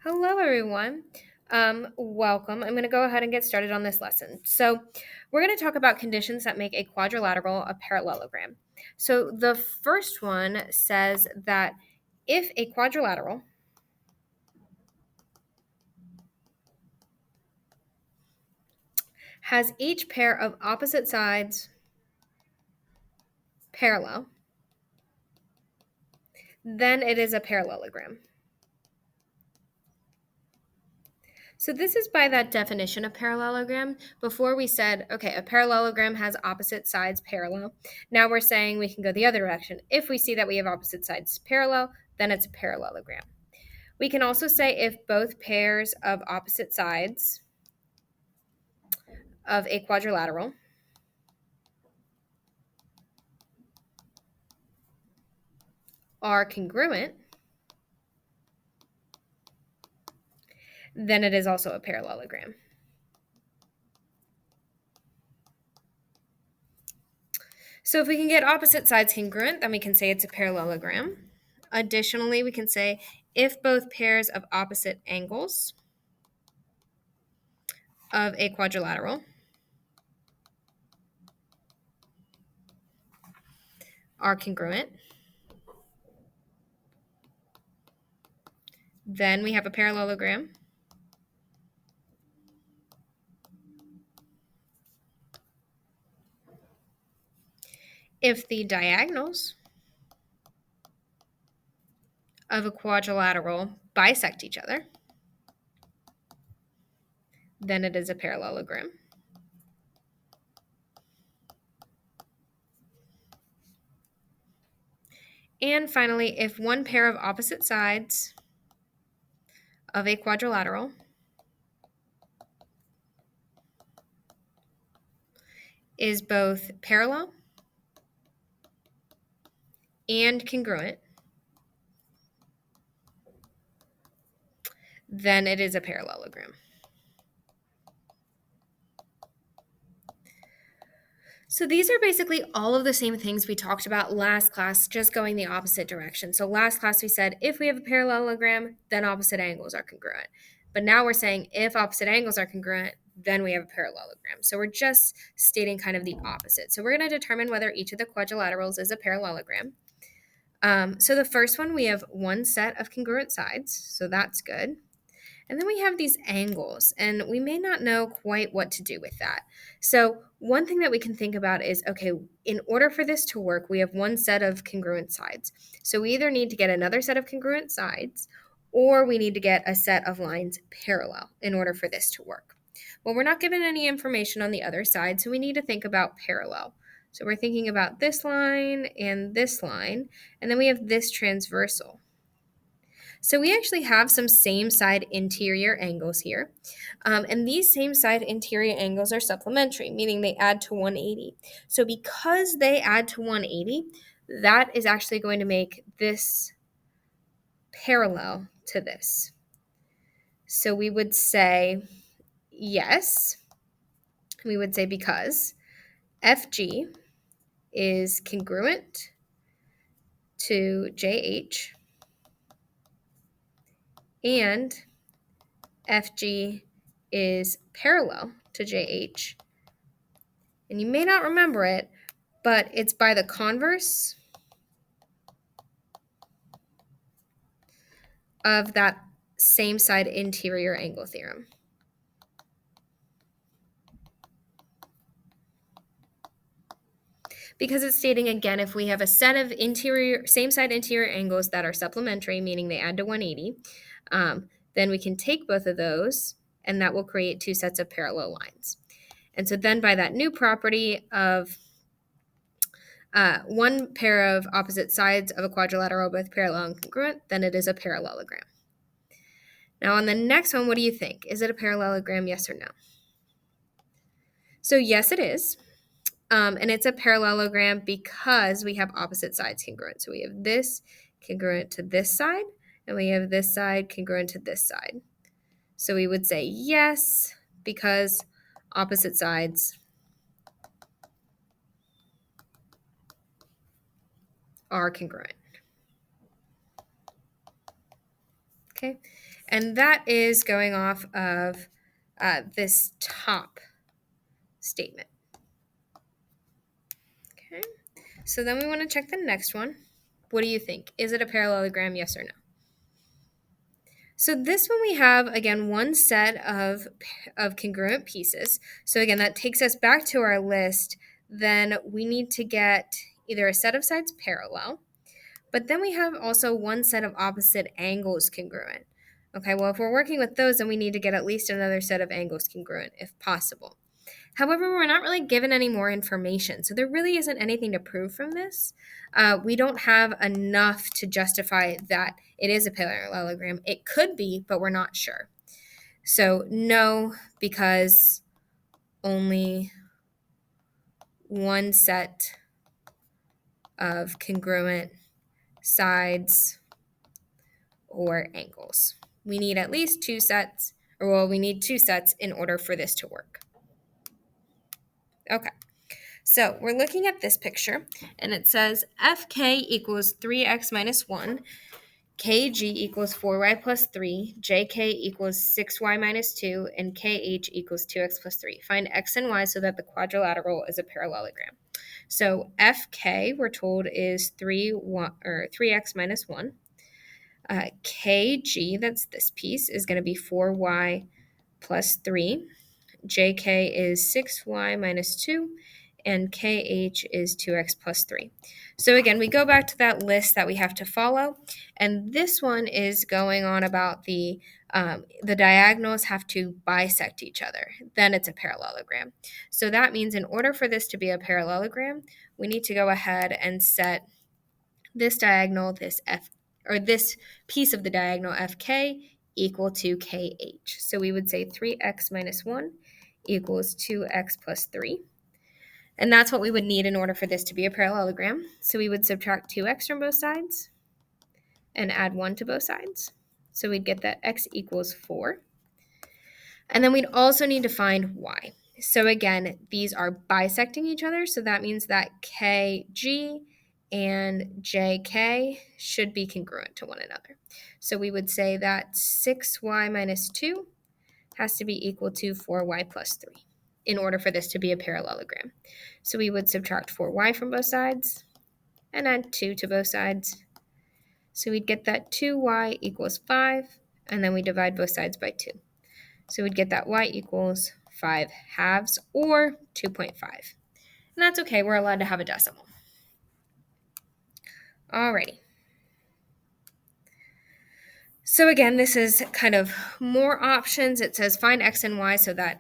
Hello, everyone. Welcome. I'm going to go ahead and get started on this lesson. So, we're going to talk about conditions that make a quadrilateral a parallelogram. So, the first one says that if a quadrilateral has each pair of opposite sides parallel, then it is a parallelogram. So this is by that definition of parallelogram. Before we said, okay, a parallelogram has opposite sides parallel. Now we're saying we can go the other direction. If we see that we have opposite sides parallel, then it's a parallelogram. We can also say if both pairs of opposite sides of a quadrilateral are congruent, then it is also a parallelogram. So if we can get opposite sides congruent, then we can say it's a parallelogram. Additionally, we can say if both pairs of opposite angles of a quadrilateral are congruent, then we have a parallelogram. If the diagonals of a quadrilateral bisect each other, then it is a parallelogram. And finally, if one pair of opposite sides of a quadrilateral is both parallel and congruent, then it is a parallelogram. So these are basically all of the same things we talked about last class, just going the opposite direction. So last class we said if we have a parallelogram, then opposite angles are congruent. But now we're saying if opposite angles are congruent, then we have a parallelogram. So we're just stating kind of the opposite. So we're going to determine whether each of the quadrilaterals is a parallelogram. So the first one, we have one set of congruent sides, so that's good. And then we have these angles, and we may not know quite what to do with that. So one thing that we can think about is, okay, in order for this to work, we have one set of congruent sides. So we either need to get another set of congruent sides, or we need to get a set of lines parallel in order for this to work. Well, we're not given any information on the other side, so we need to think about parallel. So we're thinking about this line, and then we have this transversal. So we actually have some same side interior angles here. And these same side interior angles are supplementary, meaning they add to 180. So because they add to 180, that is actually going to make this parallel to this. So we would say yes. We would say because FG is congruent to JH and FG is parallel to JH. And you may not remember it, but it's by the converse of that same side interior angle theorem. Because it's stating again, if we have a set of same side interior angles that are supplementary, meaning they add to 180, then we can take both of those and that will create two sets of parallel lines. And so then by that new property of one pair of opposite sides of a quadrilateral both parallel and congruent, then it is a parallelogram. Now on the next one, what do you think? Is it a parallelogram, yes or no? So yes, it is. And it's a parallelogram because we have opposite sides congruent. So we have this congruent to this side, and we have this side congruent to this side. So we would say yes, because opposite sides are congruent. Okay, and that is going off of this top statement. Okay, so then we want to check the next one. What do you think? Is it a parallelogram, yes or no? So this one we have, again, one set of congruent pieces. So again, that takes us back to our list. Then we need to get either a set of sides parallel, but then we have also one set of opposite angles congruent. Okay, well, if we're working with those, then we need to get at least another set of angles congruent if possible. However, we're not really given any more information, so there really isn't anything to prove from this. We don't have enough to justify that it is a parallelogram. It could be, but we're not sure. So no, because only one set of congruent sides or angles. We need at least two sets, or well, we need two sets in order for this to work. Okay. So we're looking at this picture, and it says fk equals 3x minus 1, kg equals 4y plus 3, jk equals 6y minus 2, and kh equals 2x plus 3. Find x and y so that the quadrilateral is a parallelogram. So fk, we're told, is 3x minus 1. Kg, that's this piece, is going to be 4y plus 3. jk is 6y minus 2, and kh is 2x plus 3. So again, we go back to that list that we have to follow, and this one is going on about the diagonals have to bisect each other. Then it's a parallelogram. So that means in order for this to be a parallelogram, we need to go ahead and set this diagonal, this piece of the diagonal fk equal to kh. So we would say 3x minus 1 equals 2x plus 3. And that's what we would need in order for this to be a parallelogram. So we would subtract 2x from both sides and add 1 to both sides. So we'd get that x equals 4. And then we'd also need to find y. So again, these are bisecting each other. So that means that kg and jk should be congruent to one another. So we would say that 6y minus 2 has to be equal to 4y plus 3 in order for this to be a parallelogram. So we would subtract 4y from both sides and add 2 to both sides. So we'd get that 2y equals 5, and then we divide both sides by 2. So we'd get that y equals 5 halves, or 2.5. And that's okay, we're allowed to have a decimal. Alrighty. So again, this is kind of more options. It says find x and y so that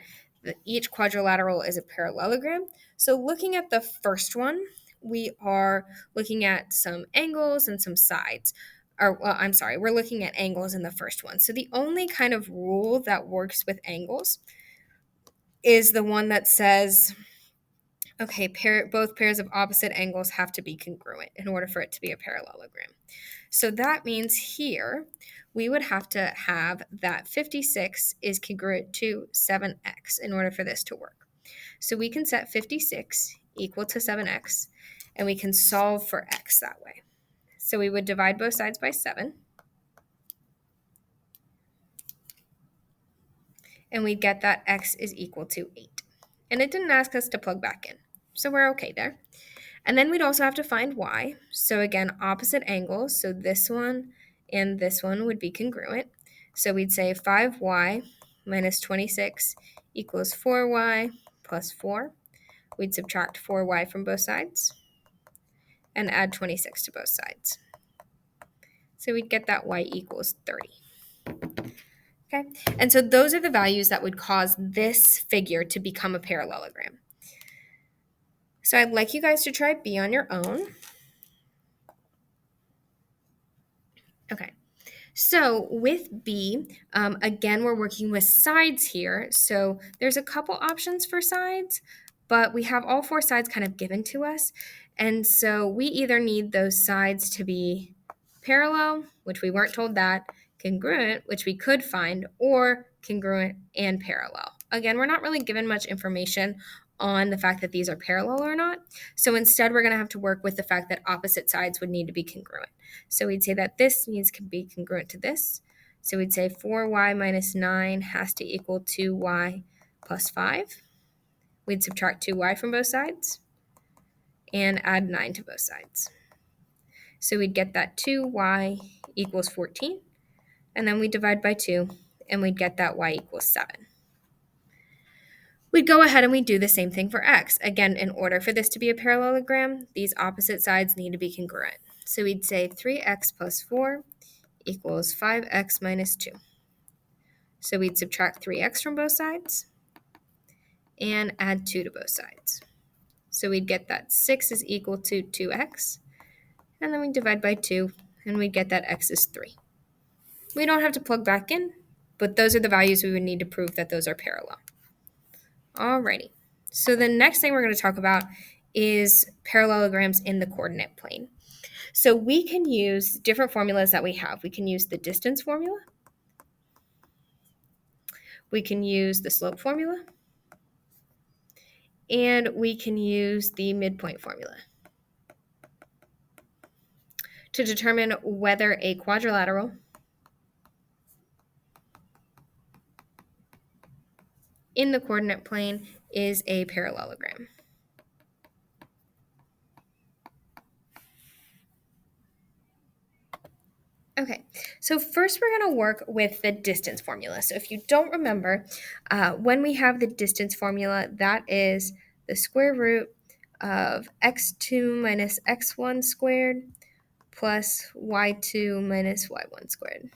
each quadrilateral is a parallelogram. So looking at the first one, we are looking at some angles and some sides. We're looking at angles in the first one. So the only kind of rule that works with angles is the one that says, okay, both pairs of opposite angles have to be congruent in order for it to be a parallelogram. So that means here we would have to have that 56 is congruent to 7x in order for this to work. So we can set 56 equal to 7x, and we can solve for x that way. So we would divide both sides by 7, and we'd get that x is equal to 8. And it didn't ask us to plug back in, so we're okay there. And then we'd also have to find y. So again, opposite angles. So this one and this one would be congruent. So we'd say 5y minus 26 equals 4y plus 4. We'd subtract 4y from both sides and add 26 to both sides. So we'd get that y equals 30. Okay, and so those are the values that would cause this figure to become a parallelogram. So I'd like you guys to try B on your own. Okay, so with B, again, we're working with sides here. So there's a couple options for sides, but we have all four sides kind of given to us. And so we either need those sides to be parallel, which we weren't told that, congruent, which we could find, or congruent and parallel. Again, we're not really given much information on the fact that these are parallel or not. So instead, we're going to have to work with the fact that opposite sides would need to be congruent. So we'd say that this needs to be congruent to this. So we'd say 4y minus 9 has to equal 2y plus 5. We'd subtract 2y from both sides and add 9 to both sides. So we'd get that 2y equals 14, and then we divide by 2, and we'd get that y equals 7. We'd go ahead and we'd do the same thing for x. Again, in order for this to be a parallelogram, these opposite sides need to be congruent. So we'd say 3x plus 4 equals 5x minus 2. So we'd subtract 3x from both sides and add 2 to both sides. So we'd get that 6 is equal to 2x, and then we divide by 2, and we'd get that x is 3. We don't have to plug back in, but those are the values we would need to prove that those are parallel. Alrighty, so the next thing we're going to talk about is parallelograms in the coordinate plane. So we can use different formulas that we have. We can use the distance formula, we can use the slope formula, and we can use the midpoint formula to determine whether a quadrilateral in the coordinate plane is a parallelogram. Okay, so first we're going to work with the distance formula. So if you don't remember, when we have the distance formula, that is the square root of x2 minus x1 squared plus y2 minus y1 squared.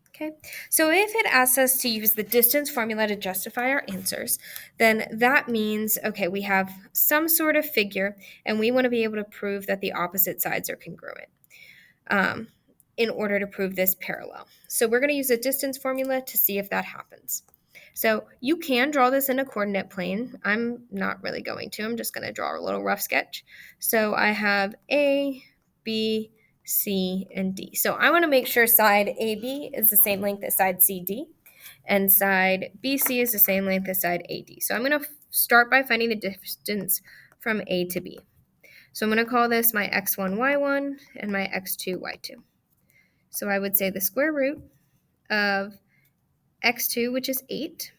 Okay, so if it asks us to use the distance formula to justify our answers, then that means, okay, we have some sort of figure and we want to be able to prove that the opposite sides are congruent in order to prove this parallel. So we're going to use a distance formula to see if that happens. So you can draw this in a coordinate plane. I'm not really going to. I'm just going to draw a little rough sketch. So I have A, B, C, and D. So I want to make sure side AB is the same length as side CD, and side BC is the same length as side AD. So I'm going to start by finding the distance from A to B. So I'm going to call this my x1, y1, and my x2, y2. So I would say the square root of x2, which is 8,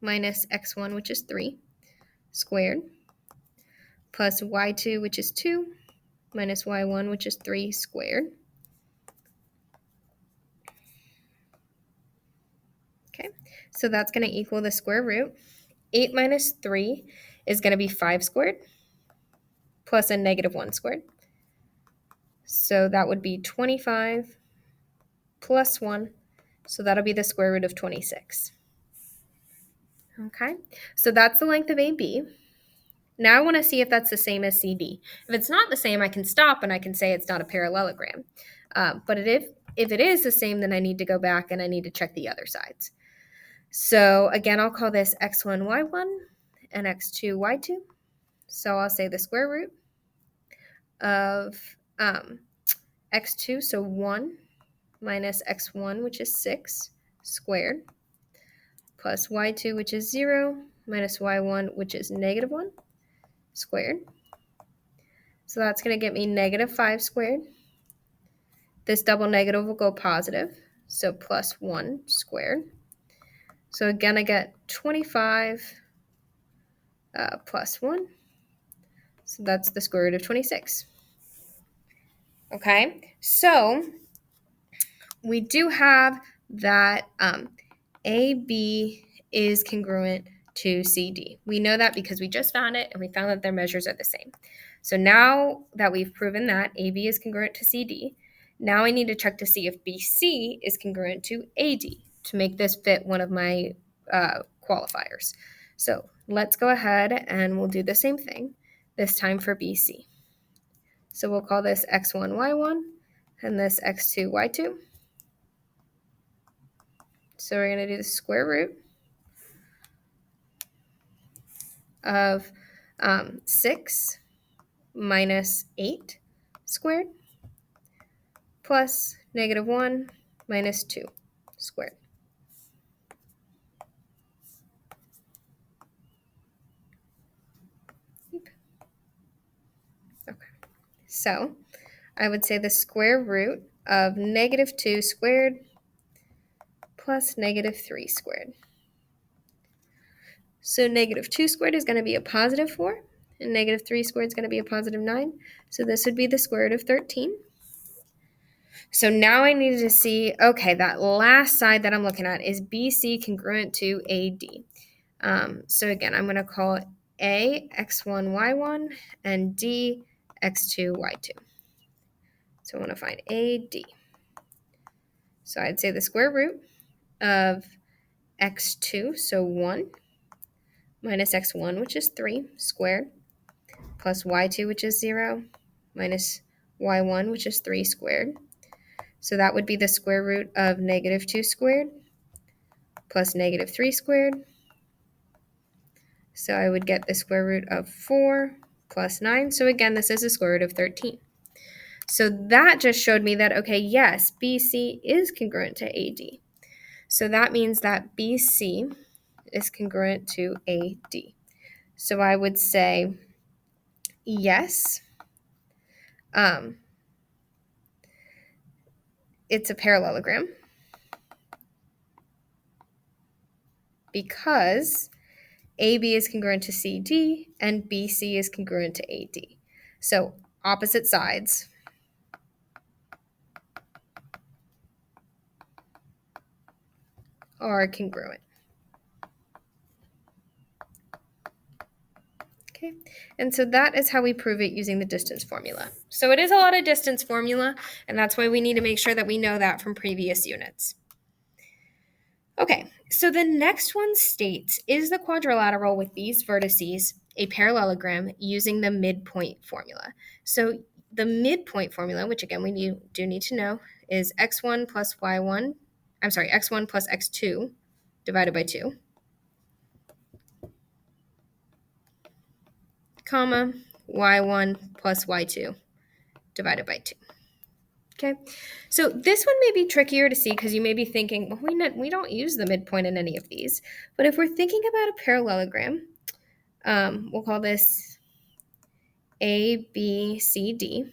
minus x1, which is 3, squared, plus y2, which is 2, minus y1, which is 3, squared. Okay, so that's going to equal the square root. 8 minus 3 is going to be 5 squared, plus a negative 1 squared. So that would be 25 plus 1, so that'll be the square root of 26. Okay, so that's the length of AB. Now I want to see if that's the same as CD. If it's not the same, I can stop and I can say it's not a parallelogram. But if it is the same, then I need to go back and I need to check the other sides. So again, I'll call this x1, y1 and x2, y2. So I'll say the square root of x2, so 1 minus x1, which is 6, squared, plus y2, which is 0, minus y1, which is negative 1, squared. So that's going to get me negative 5 squared. This double negative will go positive, so plus 1 squared. So again, I get 25 plus 1. So that's the square root of 26. Okay, so we do have that AB is congruent to CD. We know that because we just found it and we found that their measures are the same. So now that we've proven that AB is congruent to CD, now I need to check to see if BC is congruent to AD to make this fit one of my qualifiers. So let's go ahead and we'll do the same thing, this time for BC. So we'll call this x1, y1, and this x2, y2. So we're going to do the square root of 6 minus 8 squared plus negative 1 minus 2 squared. Okay, so I would say the square root of negative 2 squared plus negative 3 squared. So negative 2 squared is going to be a positive 4, and negative 3 squared is going to be a positive 9. So this would be the square root of 13. So now I needed to see, okay, that last side that I'm looking at is BC congruent to AD. So again, I'm going to call A x1, y1, and D x2, y2. So I want to find AD. So I'd say the square root of x2, so 1, minus x1, which is 3, squared, plus y2, which is 0, minus y1, which is 3 squared. So that would be the square root of negative 2 squared plus negative 3 squared. So I would get the square root of 4 plus 9. So again, this is the square root of 13. So that just showed me that, okay, yes, BC is congruent to AD. So that means that BC is congruent to AD. So I would say yes, it's a parallelogram because AB is congruent to CD and BC is congruent to AD. So opposite sides are congruent. Okay, and so that is how we prove it using the distance formula. So it is a lot of distance formula, and that's why we need to make sure that we know that from previous units. Okay, so the next one states, is the quadrilateral with these vertices a parallelogram using the midpoint formula? So the midpoint formula, which again we do need to know, is x1 plus y1, x1 plus x2 divided by 2, comma, y1 plus y2 divided by 2. Okay, so this one may be trickier to see because you may be thinking, well, we don't use the midpoint in any of these. But if we're thinking about a parallelogram, we'll call this A, B, C, D.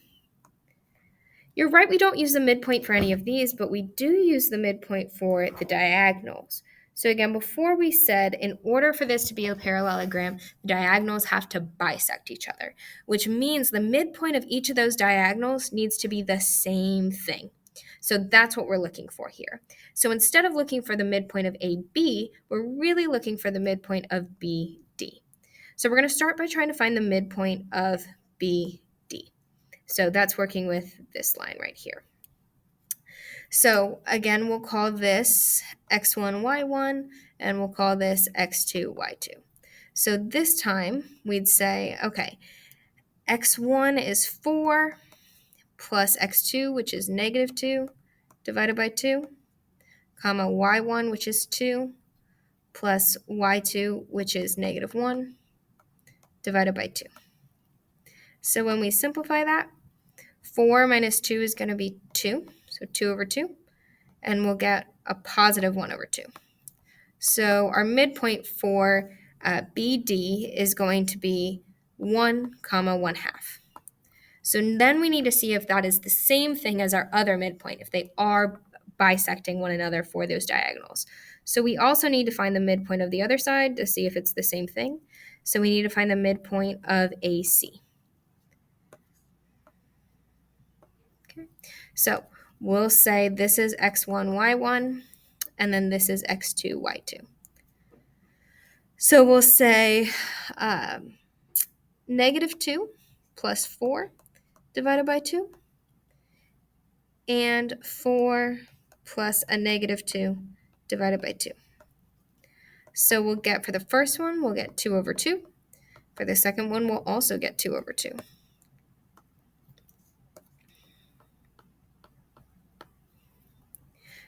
You're right, we don't use the midpoint for any of these, but we do use the midpoint for the diagonals. So again, before we said in order for this to be a parallelogram, the diagonals have to bisect each other, which means the midpoint of each of those diagonals needs to be the same thing. So that's what we're looking for here. So instead of looking for the midpoint of AB, we're really looking for the midpoint of BD. So we're going to start by trying to find the midpoint of BD. So that's working with this line right here. So again, we'll call this x1, y1, and we'll call this x2, y2. So this time we'd say, okay, x1 is 4 plus x2, which is negative 2, divided by 2, comma y1, which is 2, plus y2, which is negative 1, divided by 2. So when we simplify that, 4 minus 2 is going to be 2, so 2 over 2, and we'll get a positive 1 over 2. So our midpoint for BD is going to be 1, comma 1 half. So then we need to see if that is the same thing as our other midpoint, if they are bisecting one another for those diagonals. So we also need to find the midpoint of the other side to see if it's the same thing. So we need to find the midpoint of AC. Okay. So we'll say this is x1, y1, and then this is x2, y2. So we'll say negative 2 plus 4 divided by 2, and 4 plus a negative 2 divided by 2. So we'll get, for the first one, we'll get 2 over 2. For the second one, we'll also get 2 over 2.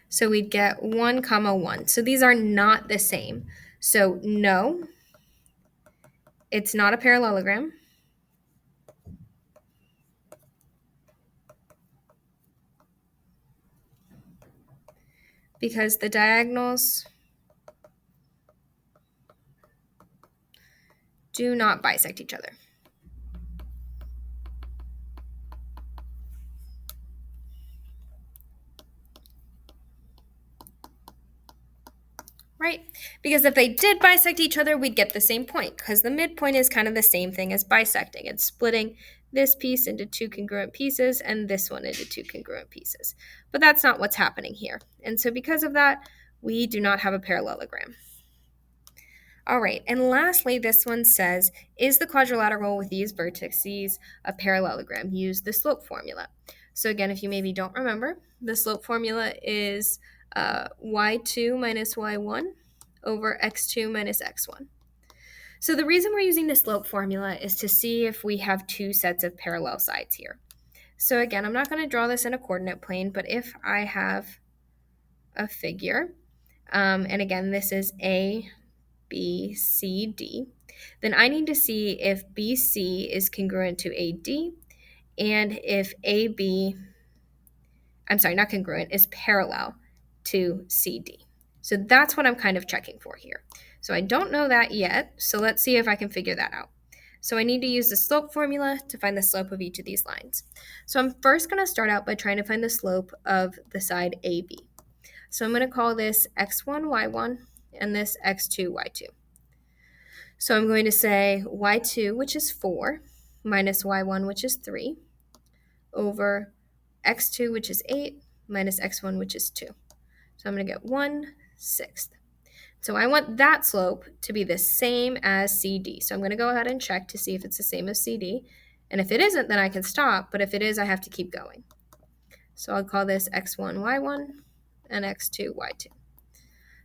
So we'd get 1, comma 1. So these are not the same. So no, it's not a parallelogram. Because the diagonals do not bisect each other. right? Because if they did bisect each other, we'd get the same point because the midpoint is kind of the same thing as bisecting. It's splitting this piece into two congruent pieces and this one into two congruent pieces. But that's not what's happening here. And so because of that, we do not have a parallelogram. All right, and lastly, this one says, is the quadrilateral with these vertices a parallelogram? Use the slope formula. So again, if you maybe don't remember, the slope formula is y2 minus y1 over x2 minus x1. So the reason we're using the slope formula is to see if we have two sets of parallel sides here. So again, I'm not going to draw this in a coordinate plane, but if I have a figure, and again, this is A, B, C, D, then I need to see if BC is congruent to AD and if AB, I'm sorry, not congruent, is parallel to CD. So that's what I'm kind of checking for here. So I don't know that yet, so let's see if I can figure that out. So I need to use the slope formula to find the slope of each of these lines. So I'm first going to start out by trying to find the slope of the side AB. So I'm going to call this x1, y1, and this x2, y2. So I'm going to say y2, which is 4, minus y1, which is 3, over x2, which is 8, minus x1, which is 2. So I'm going to get 1/6. So I want that slope to be the same as CD. So I'm going to go ahead and check to see if it's the same as CD. And if it isn't, then I can stop. But if it is, I have to keep going. So I'll call this x1, y1, and x2, y2.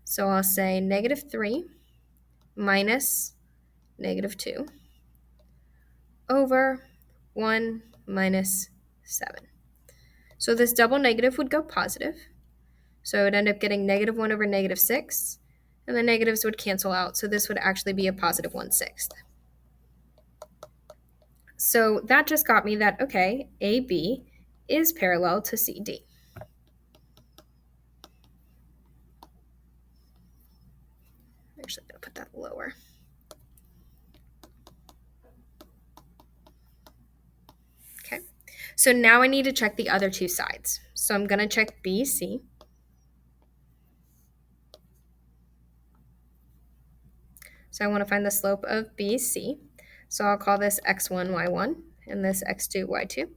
So I'll say -3 minus -2 over 1 minus 7. So this double negative would go positive. So I would end up getting -1 over -6, and the negatives would cancel out. So this would actually be a positive 1/6. So that just got me that, okay, AB is parallel to CD. I'm actually going to put that lower. Okay, so now I need to check the other two sides. So I'm going to check BC. So I want to find the slope of BC. So I'll call this x1, y1, and this x2, y2.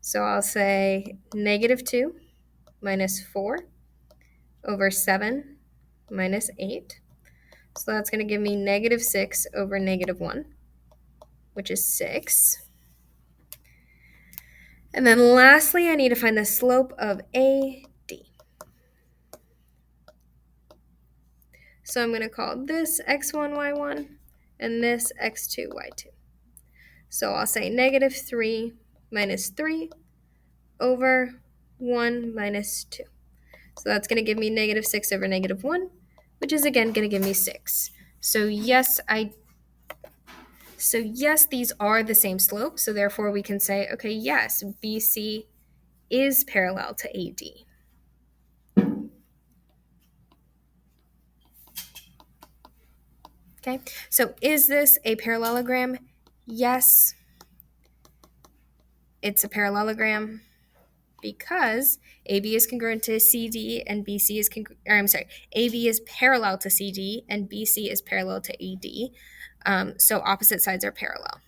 So I'll say -2 minus 4 over 7 minus 8. So that's going to give me -6 over -1, which is 6. And then lastly, I need to find the slope of AD. So I'm going to call this x1, y1, and this x2, y2. So I'll say -3 minus 3 over 1 minus 2. So that's going to give me -6 over -1, which is again going to give me 6. So yes, these are the same slope. So therefore we can say, okay, yes, BC is parallel to AD. Okay, so is this a parallelogram? Yes, it's a parallelogram because AB is congruent to CD and BC is AB is parallel to CD and BC is parallel to AD. So opposite sides are parallel.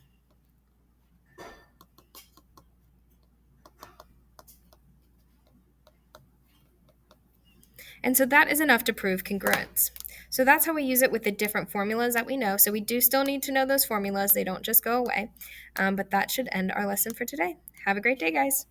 And so that is enough to prove congruence. So that's how we use it with the different formulas that we know. So we do still need to know those formulas. They don't just go away. But that should end our lesson for today. Have a great day, guys.